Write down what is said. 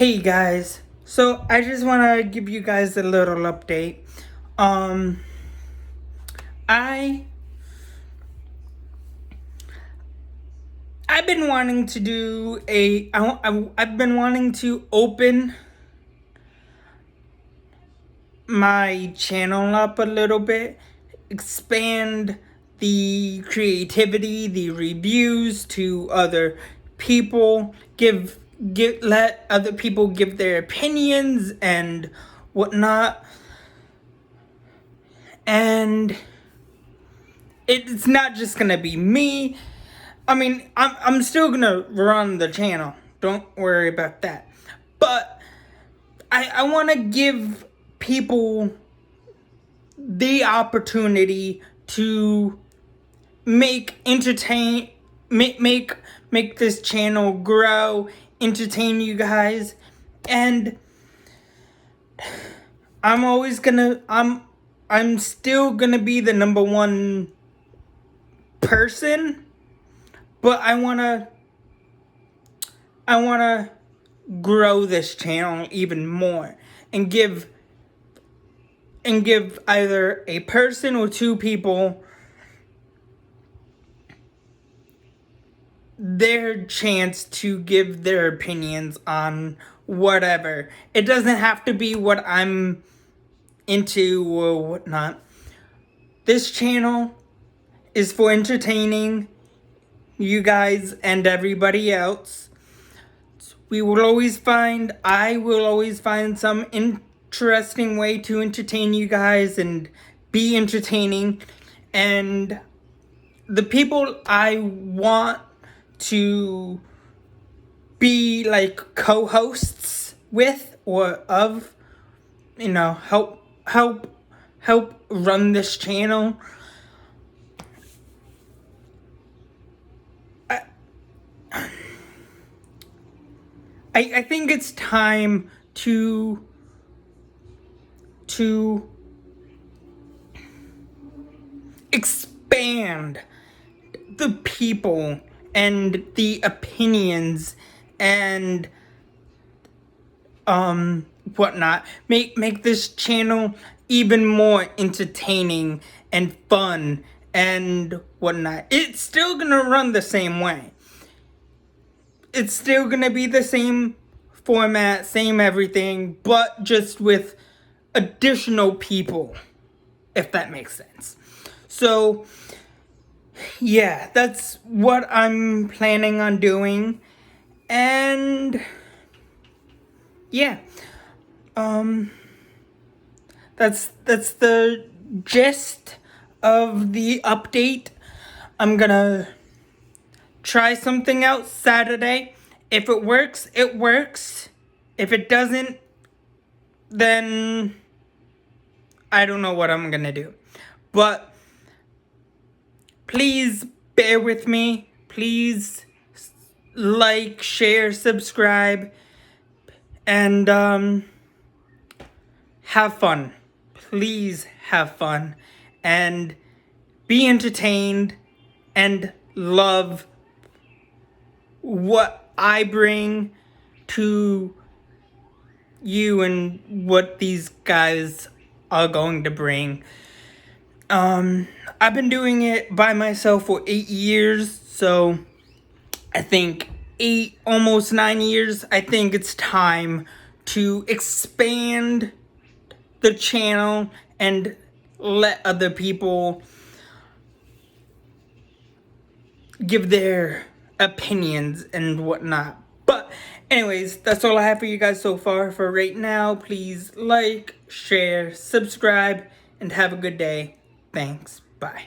Hey guys, so I just want to give you guys a little update. I I've been wanting to do I've been wanting to open my channel up a little bit, expand the creativity, the reviews to other people, let other people give their opinions and whatnot. And it's not just gonna be me. I mean, I'm still gonna run the channel. Don't worry about that. But I want to give people the opportunity to make this channel grow, entertain you guys, and I'm still gonna be the number one person, but I wanna grow this channel even more and give either a person or two people their chance to give their opinions on whatever. It doesn't have to be what I'm into or whatnot. This channel is for entertaining you guys and everybody else. I will always find some interesting way to entertain you guys and be entertaining. And the people I want to be like co-hosts with or of, help run this channel. I think it's time to expand the people and the opinions and whatnot. Make this channel even more entertaining and fun and whatnot. It's still gonna run the same way. It's still gonna be the same format, same everything, but just with additional people, if that makes sense. So yeah, that's what I'm planning on doing. And yeah, that's the gist of the update. I'm gonna try something out Saturday. If it works, it works. If it doesn't, then I don't know what I'm gonna do. But please bear with me. Please like, share, subscribe, and have fun. Please have fun and be entertained and love what I bring to you and what these guys are going to bring. I've been doing it by myself for 8 years, so I think 8, almost 9 years. I think it's time to expand the channel and let other people give their opinions and whatnot. But anyways, that's all I have for you guys so far for right now. Please like, share, subscribe, and have a good day. Thanks. Bye.